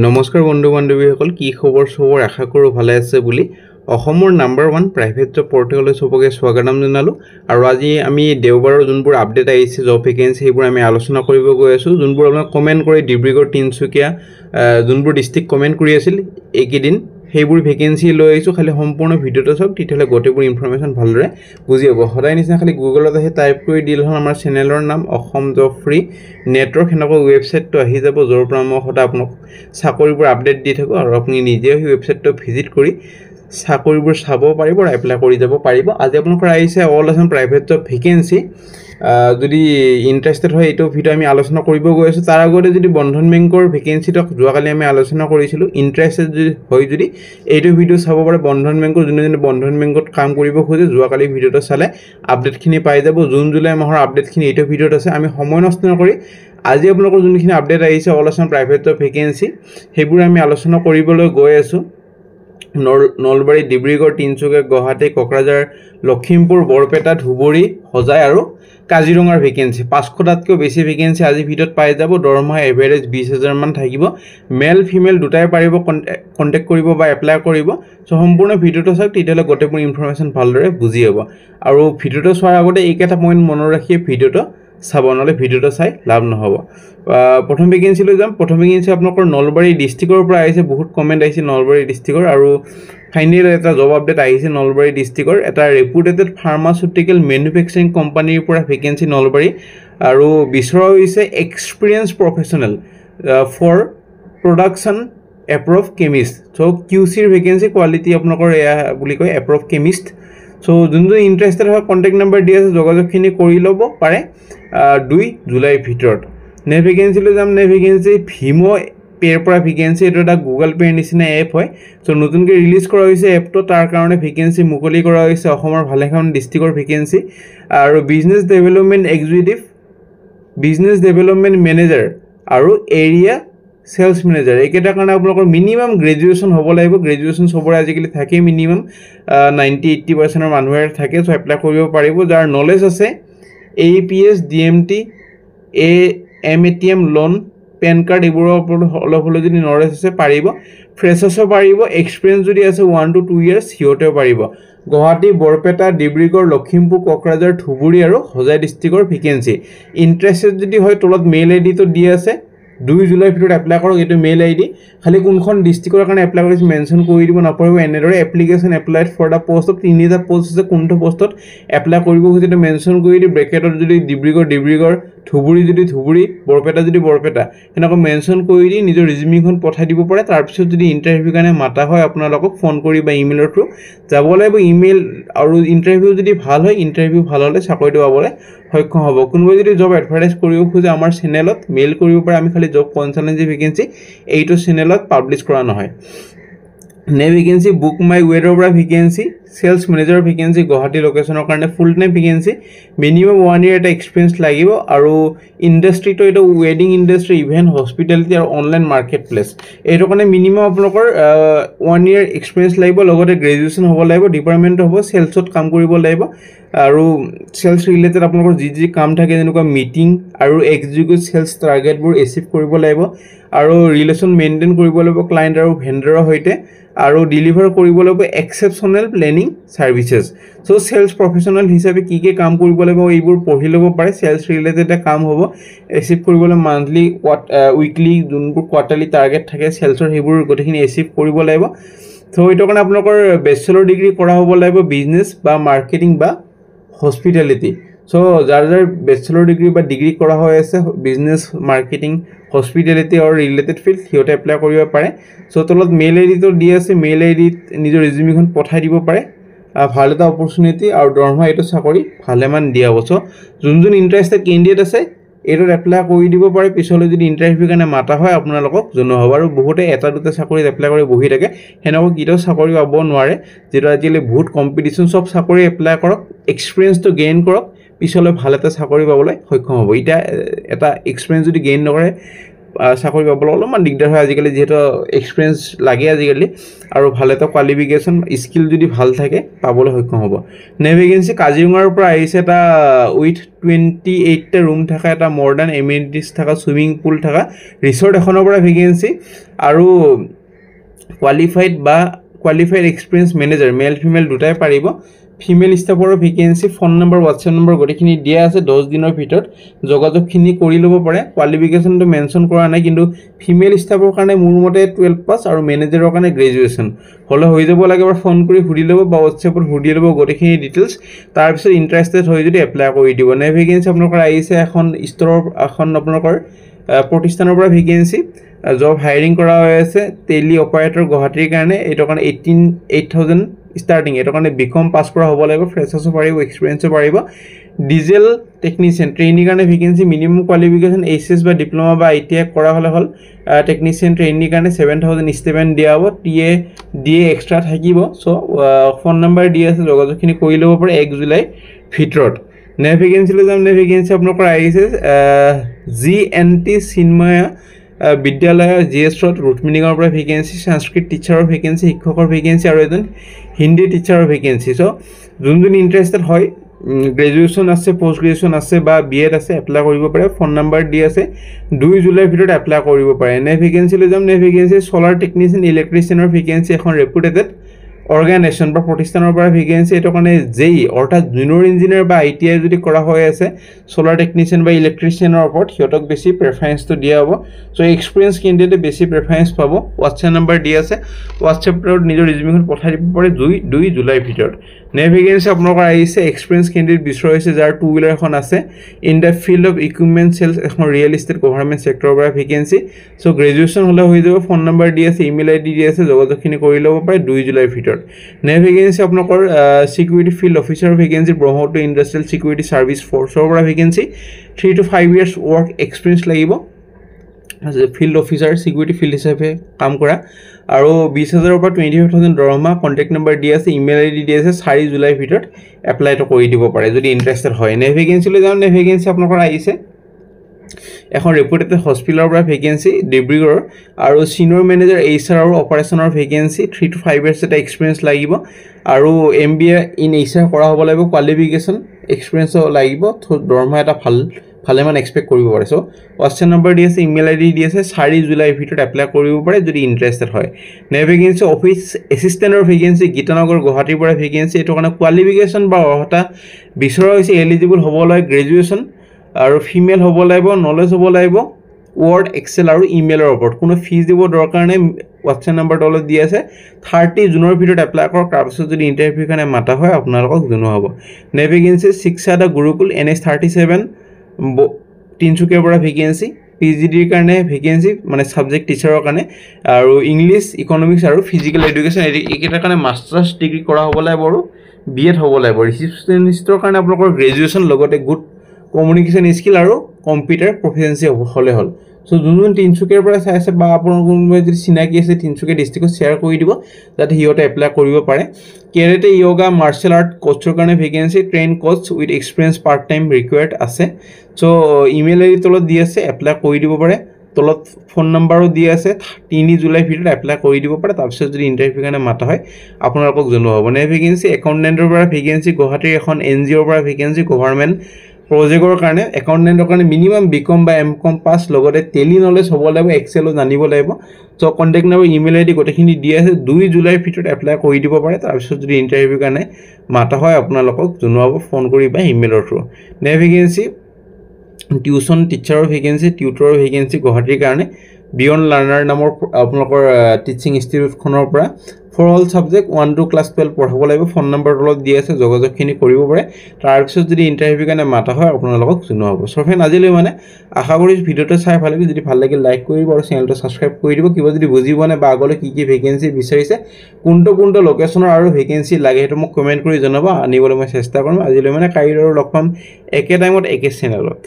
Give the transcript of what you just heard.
নমস্কাৰ বন্ধু বান্ধৱীসকল কি খবৰ আশা কৰোঁ ভালে আছে বুলি অসমৰ নাম্বাৰ 1 প্ৰাইভেট জব পৰ্টেললৈ সবকে স্বাগতম জনালো আৰু আজি আমি দেওবাৰৰ যোনবোৰ আপডেট আহিছে জব ভেকেন্সি সেইবোৰ আমি আলোচনা কৰিব গৈ আছো যোনবোৰ আপোনাক কমেন্ট কৰি ডিব্ৰুগড় তিনচুকীয়া যোনবোৰ ডিস্ট্ৰিক্ট কমেন্ট কৰি আছিল এইকেদিন সেইবোৰ ভেকেন্সি লৈ আইছো খালি সম্পূৰ্ণ ভিডিওটো সব তিতলে গোটেবোৰ ইনফৰমেশন ভালদৰে বুজি হ'ব সদায় নিচিনা খালি গুগলত আহি টাইপ কৰি দিল হন আমাৰ চেনেলৰ নাম অসম জব ফ্ৰী নেটৱৰ্ক হেনকৈ ৱেবসাইটটো আহি যাব যৰ পৰা মই সদা আপোনাক চাকৰিবোৰ আপডেট দি থাকো আৰু আপুনি নিজে এই ৱেবসাইটটো ভিজিট কৰি চাকৰিবোৰ চাব পাৰিব আৰু এপ্লাই কৰি যাব পাৰিব আজি আপোনালোকৰ আহিছে all Assam private job vacancy যদি ইন্টাৰেস্টেড হয় এটো ভিডিও আমি আলোচনা কৰিব গৈ আছো তাৰ আগতে যদি বন্ধন বেংকৰ ভেকেন্সিটো যোৱাকালি আমি আলোচনা কৰিছিলো ইন্টাৰেস্টেড হয় যদি এইটো ভিডিও চাব পাৰে বন্ধন বেংকৰ যোনজনে বন্ধন বেংকত কাম কৰিব খোজে যোৱাকালি ভিডিওটো চালে আপডেট খিনি পাই যাব জুন জুলাই মাহৰ আপডেট খিনি এইটো ভিডিওত আছে আমি সময় নষ্ট নকৰি আজি আপোনালোকৰ যোনখিনি আপডেট আহিছে all Assam private job vacancy হেবোৰ আমি আলোচনা কৰিবলৈ গৈ আছো নলবাৰী ডিব্ৰুগড় তিনচুকীয়া গুৱাহাটী কোকৰাঝাৰ লখিমপুৰ বৰপেটা ধুবুৰী হজাই আৰু কাজিৰঙাৰ ভেকেন্সি 500 টাতকৈ বেছি ভেকেন্সি আজি ভিডিওত পাই যাব দৰমহা এভাৰেজ 20000 মান থাকিব মেল ফিমেল দুটাই পাৰিব কন্টাক্ট কৰিব বা এপ্লাই কৰিব সো সম্পূৰ্ণ ভিডিওটো চাওক তিতলে গোটেবোৰ ইনফৰমেশন ভালদৰে বুজি হ'ব আৰু ভিডিওটো চোৱাৰ আগতে এইকেটা পইণ্ট মনত ৰাখি ভিডিওটো চাব নহলে ভিডিওটো চাই লাভ নহব প্ৰথম ভেকেন্সি লৈ যাম প্ৰথম ভেকেন্সি আপোনালোকৰ নলবাৰী ডিস্ট্ৰিক্টৰ পৰা আহিছে বহুত কমেন্ট আহিছে নলবাৰী ডিস্ট্ৰিক্টৰ আৰু ফাইনেল এটা জব আপডেট আহিছে নলবাৰী ডিস্ট্ৰিক্টৰ এটা ৰেপুটেটেড ফাৰ্মাসিউটিকেল ম্যানুফ্যাকচাৰিং কোম্পানীৰ পৰা ভেকেন্সি নলবাৰী আৰু বিচৰা হৈছে experience professional for production approve chemist so কিউসিৰ ভেকেন্সি কোৱালিটি আপোনালোকৰ এয়া বুলি কয় এপ্ৰুভ কেমিষ্ট সো যোনজন ইন্টাৰেস্টেড হয় কন্টাক্ট নাম্বাৰ দিয়া আছে যোগাযোগখিনি কৰি লব পাৰে 2 জুলাই ভিতৰত নে ভেকেন্সি লৈ যাম নে ভেকেন্সি ভিমো পেৰ পৰা ভেকেন্সি এটা গুগল পে নিচিনা এপ হয় সো নতুনকৈ ৰিলিজ কৰা হৈছে এপটো তাৰ কাৰণে ভেকেন্সি মুকলি কৰা হৈছে অসমৰ ভালেখন ডিস্ট্ৰিক্টৰ ভেকেন্সি আৰু business development executive business development manager আৰু এৰিয়া সেলস ম্যানেজাৰ এইকেটা কাৰণে আপোনালোকৰ মিনিমাম গ্ৰেজুৱেচন হ'ব লাগিব গ্ৰেজুৱেচন সবৰে আজিকালি থাকে মিনিমাম 90-80% মানুহৰ থাকে সো এপ্লাই কৰিব পাৰিব যাৰ নলেজ আছে APS DMT MATM loan pan card এইবোৰ অলপ যদি নলেজ আছে পাৰিব ফ্ৰেছাৰ্ছ পাৰিব এক্সপেৰিয়েন্স যদি আছে 1 to 2 ইয়াৰ্স হিওতেও পাৰিব গুৱাহাটী বৰপেটা ডিব্ৰুগড় লখিমপুৰ কোকৰাঝাৰ ধুবুৰী আৰু হজাই ডিস্ট্ৰিক্টৰ ভেকেন্সি ইন্টারেস্টেড যদি হয় তলত মেইল আইডি তো দি আছে 2 জুলাই ভিতৰত এপ্লাই কৰক এটো মেইল আইডি খালি কোনখন ডিস্ট্ৰিক্টৰ কাৰণে এপ্লাই কৰিছে মেনশন কৰি দিব নপৰিব এনেদৰে application applied for the post of তিনিটা পোষ্ট আছে কোনটো পোষ্টত এপ্লাই কৰিব খুজিছে মেনশন কৰি দি ব্ৰেকেটত যদি ডিব্ৰুগড় ধুবুৰী যদি ধুবুৰী বৰপেটা যদি বৰপেটা হেনকৈ মেনশন কৰি দি নিজৰ ৰিজিউমিখন পঠাই দিব পাৰে তাৰ পিছত যদি ইন্টাৰভিউ কাৰণে মাতা হয় আপোনালোকক ফোন কৰি বা ইমেইলৰ থ্ৰু যাব লাগিব ইমেইল আৰু ইন্টাৰভিউ যদি ভাল হয় ইন্টাৰভিউ ভাল হলে চাকৰিটো পাবলৈ সক্ষম হ'ব কোনোবাই যদি জব এডভাৰটাইজ কৰিব খোজে আমাৰ চেনেলত মেইল কৰিব পাৰে আমি খালি জব কনসালটেন্সি ভেকেন্সি এইটো চেনেলত পাবলিশ কৰা নহয় নে ভেকেন্সি বুক মাই ৱেৰৰ পৰা vacancy sales manager vacancy Guwahati লোকেশনৰ কাৰণে full time vacancy minimum 1 year এটা এক্সপেৰিয়েন্স লাগিব আৰু ইন্ডাষ্ট্ৰিটো এটা ৱেডিং ইন্ডাষ্ট্ৰি ইভেন্ট হস্পিটালিটি আৰু অনলাইন মাৰ্কেট প্লেস এইটো কাৰণে মিনিমাম আপোনালোকৰ 1 ইয়াৰ এক্সপেৰিয়েন্স লাগিব লগতে গ্ৰেজুৱেচন হ'ব লাগিব ডিপাৰ্টমেন্ট হ'ব সেলছত কাম কৰিব লাগিব আৰু সেলস ৰিলেটেড আপোনালোকৰ যি কাম থাকে যেনেকুৱা মিটিং আৰু এক্সিকিউটিভ সেলস টাৰ্গেটবোৰ এচিভ কৰিব লাগিব আৰু ৰিলেশন মেইনটেইন কৰিব লাগিব ক্লায়েন্ট আৰু ভেন্ডৰৰ হৈতে আৰু ডেলিভাৰ কৰিব লাগিব exceptional planning services so sales professional হিচাপে কি কাম কৰিব লাগিব এইবোৰ পঢ়ি ল'ব পাৰে সেলস ৰিলেটেড কাম হ'ব এচিভ কৰিবলৈ মান্থলি উইকলি যোনবোৰ কোৱাৰ্টাৰলি টাৰ্গেট থাকে সেলসৰ হেবোৰ গটেখিনি এচিভ কৰিব লাগিব সো এইটো কাৰণে আপোনালোকৰ বেচেলৰ ডিগ্ৰী কৰা হ'ব লাগিব বিজনেস বা মাৰ্কেটিং বা হস্পিটালিটি সো যাৰ বেচেলৰ ডিগ্ৰী বা ডিগ্ৰী কৰা হৈ আছে বিজনেস মাৰ্কেটিং হস্পিটালিটি আৰু ৰিলেটেড ফিল্ড হিওতে এপ্লাই কৰিব পাৰে সো তলত মেইল আইডি তো দি আছে মেইল আইডি নিজৰ ৰিজিউমিখন পঠাই দিব পাৰে ভাল এটা অপৰচুনিটি আৰু দৰমহা এটো চাকৰি ভালেমান দিয়া হ'ব সো যোনজন ইন্টাৰেস্টেড ক্যান্ডিডেট আছে এটো এপ্লাই কৰি দিব পাৰে পিছলৈ যদি ইন্টাৰভিউ কাৰণে মাতা হয় আপোনালোকক জনোৱা হ'ব আৰু বহুতে এটা দুটা চাকৰি এপ্লাই কৰি বহি থাকে হেনক কিটো চাকৰি পাব নোৱাৰে যেটো আজিলে বহুত কম্পিটিশন সব চাকৰি এপ্লাই কৰক এক্সপেৰিয়েন্স তো গেইন কৰক পিছলৈ ভাল এটা চাকৰি পাবলৈ সক্ষম হ'ব এটা এক্সপেৰিয়েন্স যদি গেইন নকৰে চাকৰি পাবলৈ অলপমান দিগদাৰ হয় আজিকালি, যিহেতু এক্সপিৰিয়েঞ্চ লাগে আজিকালি, আৰু ভাল এটা কোৱালিফিকেশ্যন স্কিল যদি ভাল থাকে পাবলৈ সক্ষম হ'ব। নেক্সট ভেকেঞ্চি কাজিৰঙাৰ পৰা আহিছে, এটা উইথ 28টা ৰুম থকা, এটা মডাৰ্ণ এমিনিটিজ থকা, ছুইমিং পুল থকা ৰিচৰ্ট এখনৰ পৰা ভেকেঞ্চি, আৰু qualified experience manager male female দুটাই পাৰিব। ফিমেল ষ্টাফৰ vacancy, phone number WhatsApp number গোটেইখিনি দিয়া আছে। 10 দিনৰ ভিতৰত যোগাযোগখিনি কৰি ল'ব পাৰে। কোৱালিফিকেশ্যনটো মেনশ্যন কৰা নাই, কিন্তু ফিমেল ষ্টাফৰ কাৰণে মোৰ মতে 12 পাছ আৰু মেনেজাৰৰ কাৰণে গ্ৰেজুৱেশ্যন হ'লে হৈ যাব লাগে। এবাৰ ফোন কৰি সুধি ল'ব বা হোৱাটছএপত সুধি ল'ব গোটেইখিনি ডিটেইলছ, তাৰপিছত ইণ্টাৰেষ্টেড হৈ যদি এপ্লাই কৰি দিব। নেক্সট ভেকেঞ্চি আপোনালোকৰ আহিছে এখন ষ্ট'ৰৰ, এখন আপোনালোকৰ প্ৰতিষ্ঠানৰ পৰা ভেকেঞ্চি, জব হায়াৰিং কৰা হৈ আছে। টেলি অপাৰেটৰ গুৱাহাটীৰ কাৰণে, এইটোৰ কাৰণে 8,000 ষ্টাৰ্টিং। এইটোৰ কাৰণে বিকম পাছ কৰা হ'ব লাগিব, ফ্ৰেছাৰ্ছো পাৰিব, এক্সপিৰিয়েঞ্চো পাৰিব। ডিজেল টেকনিচিয়ান ট্ৰেইনিৰ কাৰণে ভেকেঞ্চি, মিনিমাম কোৱালিফিকেশ্যন HS বা ডিপ্ল'মা বা ITI কৰা হ'লে হ'ল। টেকনিচিয়ান ট্ৰেইনিৰ কাৰণে 7,000 ষ্টাইপেণ্ড দিয়া হ'ব, TA DA এক্সট্ৰা থাকিব। চ' ফোন নম্বৰ দি আছে, যোগাযোগখিনি কৰি ল'ব পাৰে 1 জুলাইৰ ভিতৰত। নেক্সট ভেকেঞ্চিলৈ যাম। নেক্সট ভেকেঞ্চি আপোনালোকৰ আহিছে GNT চিন্ময়া বিদ্যালয় GS ৰোড ৰুক্মিণীগাঁৱৰ পৰা ভেকেঞ্চি, সংস্কৃত টিচাৰৰ ভেকেঞ্চি, শিক্ষকৰ ভেকেঞ্চি, আৰু এজন হিন্দী টিচাৰৰ ভেকেঞ্চি। চ' যোন ইণ্টাৰেষ্টেড হয়, গ্ৰেজুৱেশ্যন আছে, পোষ্ট গ্ৰেজুৱেশ্যন আছে বা BEd আছে, এপ্লাই কৰিব পাৰে। ফোন নম্বৰ দি আছে, 2 জুলাইৰ ভিতৰত এপ্লাই কৰিব পাৰে। নেক্সট ভেকেঞ্চিলৈ যাম। নেক্সট ভেকেঞ্চি ছ'লাৰ টেকনিচিয়ান ইলেক্ট্ৰিচিয়ানৰ ভেকেঞ্চি, এখন ৰেপুটেটেড অৰ্গেনাইজেশ্যন বা প্ৰতিষ্ঠানৰ পৰা ভেকেঞ্চি। এইটো কাৰণে JEE অৰ্থাৎ জুনিয়ৰ ইঞ্জিনিয়াৰ বা ITI যদি কৰা হৈ আছে ছ'লাৰ টেকনিচিয়ান বা ইলেক্ট্ৰিচিয়ানৰ ওপৰত, সিহঁতক বেছি প্ৰেফাৰেঞ্চটো দিয়া হ'ব। চ' এক্সপিৰিয়েঞ্চ কেণ্ডিডেটে বেছি প্ৰেফাৰেঞ্চ পাব। হোৱাটছএপ নম্বৰ দি আছে, হোৱাটছএপত নিজৰ ৰিজিউমিখন পঠাই দিব পাৰে 2 জুলাইৰ ভিতৰত। নেক্সট ভেকেঞ্চি আপোনালোকৰ আহিছে এক্সপিৰিয়েঞ্চ কেণ্ডিডেট বিচৰা হৈছে, যাৰ 2 হুইলাৰ এখন আছে। In the field of equipment sales, এখন ৰিয়েল এষ্টেট গভৰ্ণমেণ্ট ছেক্টৰৰ পৰা ভেকেঞ্চি। চ' গ্ৰেজুৱেশ্যন হ'লে হৈ যাব। ফোন নম্বৰ দি আছে, ইমেইল ID দি আছে, যোগাযোগখিনি কৰি ল'ব পাৰে 2 জুলাইৰ ভিতৰত। নেক্সট ভেকেঞ্চি আপোনালোকৰ ছিকিউৰিটি ফিল্ড অফিচাৰৰ vacancy, Brahmaputra industrial security service ফ'ৰ্চৰ পৰা vacancy. 3 to 5 years work experience লাগিব, ফিল্ড অফিচাৰ ছিকিউৰিটি ফিল্ড হিচাপে কাম কৰা, আৰু 20,000ৰ পৰা 25,000 দৰমহা। কণ্টেক্ট নম্বৰ দি আছে, ইমেইল ID দি আছে। 4 জুলাইৰ ভিতৰত এপ্লাইটো কৰি দিব পাৰে যদি ইণ্টাৰেষ্টেড হয়। নেক্সট ভেকেঞ্চিলৈ যাওঁ। নেক্সট ভেকেঞ্চি আপোনালোকৰ আহিছে এখন ৰেপুটেটেড হস্পিটেলৰ পৰা ভেকেঞ্চি, ডিব্ৰুগড়, আৰু ছিনিয়ৰ মেনেজাৰ HR আৰু অপাৰেশ্যনৰ ভেকেঞ্চি। 3 to 5 years এটা এক্সপিৰিয়েঞ্চ লাগিব, আৰু MBA ইন HR কৰা হ'ব লাগিব। কোৱালিফিকেশ্যন এক্সপিৰিয়েঞ্চো লাগিব, দৰমহা এটা ভালেমান এক্সপেক্ট কৰিব পাৰে। চ' হোৱাটছএপ নম্বৰ দি আছে, ইমেইল ID দি আছে। 4 জুলাইৰ ভিতৰত এপ্লাই কৰিব পাৰে যদি ইণ্টাৰেষ্টেড হয়। নেক্সট ভেকেঞ্চি অফিচ এছিষ্টেণ্টৰ ভেকেঞ্চি, গীতানগৰ গুৱাহাটীৰ পৰা ভেকেঞ্চি। এইটো কাৰণে কোৱালিফিকেশ্যন বা অৰ্হতা বিচৰা হৈছে, এলিজিবল হ'ব লাগে গ্ৰেজুৱেশ্যন, আৰু ফিমেল হ'ব লাগিব, নলেজ হ'ব লাগিব ৱৰ্ড, এক্সেল আৰু ইমেইলৰ ওপৰত। কোনো ফিজ দিব দৰকাৰ নাই। হোৱাটছএপ নম্বৰ তলত দি আছে। 30 জুনৰ ভিতৰত এপ্লাই কৰক, তাৰপিছত যদি ইণ্টাৰভিউৰ কাৰণে মাতা হয় আপোনালোকক জনোৱা হ'ব। নেক্সট ভেকেঞ্চি শিক্ষা দা গুৰুকুল NH 37 তিনিচুকীয়াৰ পৰা ভেকেঞ্চি। PGDৰ কাৰণে ভেকেঞ্চি, মানে ছাবজেক্ট টিচাৰৰ কাৰণে, আৰু ইংলিছ, ইকনমিক্স আৰু ফিজিকেল এডুকেশ্যন, এইকেইটাৰ কাৰণে মাষ্টাৰ্ছ ডিগ্ৰী কৰা হ'ব লাগিব আৰু BEd হ'ব লাগিব। ৰিচিপশ্যনিষ্টৰ কাৰণে আপোনালোকৰ গ্ৰেজুৱেশ্যন লগতে গুড কমিউনিকেশ্যন স্কিল আৰু কম্পিউটাৰ প্ৰফিচিয়েঞ্চি হ'লে হ'ল। চ' যোন তিনিচুকীয়াৰ পৰা চাই আছে বা আপোনাৰ কোনোবাই যদি চিনাকি আছে তিনিচুকীয়া ডিষ্ট্ৰিক্টত, শ্বেয়াৰ কৰি দিব যাতে সিহঁতে এপ্লাই কৰিব পাৰে। কেৰেটে, য়োগা, মাৰ্চেল আৰ্ট কোচৰ কাৰণে vacancy, train Koch with experience part time required আছে। চ' ইমেইল ID তলত দি আছে, এপ্লাই কৰি দিব পাৰে। তলত ফোন নম্বৰো দি আছে। 3 জুলাইৰ ভিতৰত এপ্লাই কৰি দিব পাৰে, তাৰপিছত যদি ইণ্টাৰভিউৰ কাৰণে মাতা হয় আপোনালোকক জনোৱা হ'ব। নেক্সট ভেকেঞ্চি একাউণ্টেণ্টৰ পৰা ভেকেঞ্চি, গুৱাহাটীৰ এখন NGOৰ পৰা ভেকেঞ্চি, গভৰ্ণমেণ্ট প্ৰজেক্টৰ কাৰণে। একাউণ্টেণ্টৰ কাৰণে মিনিমাম BCom বা MCom পাছ, লগতে টেলি নলেজ হ'ব লাগিব, এক্সেলো জানিব লাগিব। চ' কণ্টেক্ট নম্বৰ, ইমেইল ID গোটেইখিনি দি আছে। 2 জুলাইৰ ভিতৰত এপ্লাই কৰি দিব পাৰে, তাৰপিছত যদি ইণ্টাৰভিউৰ কাৰণে মাতা হয় আপোনালোকক জনোৱা হ'ব ফোন কৰি বা ইমেইলৰ থ্ৰু। নেক্সট ভেকেঞ্চি টিউশ্যন টিচাৰৰ ভেকেঞ্চি, টিউটৰৰ ভেকেঞ্চি গুৱাহাটীৰ কাৰণে। বিয়ণ্ড লাৰ্ণাৰ নামৰ আপোনালোকৰ টিচিং ইনষ্টিটিউটখনৰ পৰা for all subject 1 to class 12 পঢ়াব লাগিব। ফোন নম্বৰ তলত দি আছে, যোগাযোগখিনি কৰিব পাৰে। তাৰপিছত যদি ইণ্টাৰভিউৰ কাৰণে মাতা হয় আপোনালোকক জনোৱা হ'ব। চ' ফ্ৰেণ্ড আজিলৈ আশা কৰিছোঁ ভিডিঅ'টো চাই ভাল লাগিল। যদি ভাল লাগিল লাইক কৰিব আৰু চেনেলটো ছাবস্ক্ৰাইব কৰি দিব। কিবা যদি বুজি পোৱা নাই বা আগলৈ কি ভেকেঞ্চি বিচাৰিছে, কোনটো লোকেশ্যনৰ আৰু ভেকেঞ্চি লাগে সেইটো মোক কমেণ্ট কৰি জনাব, আনিবলৈ মই চেষ্টা কৰিম। আজিলৈ কাইলৈ লগ পাম একে টাইমত একে চেনেলত।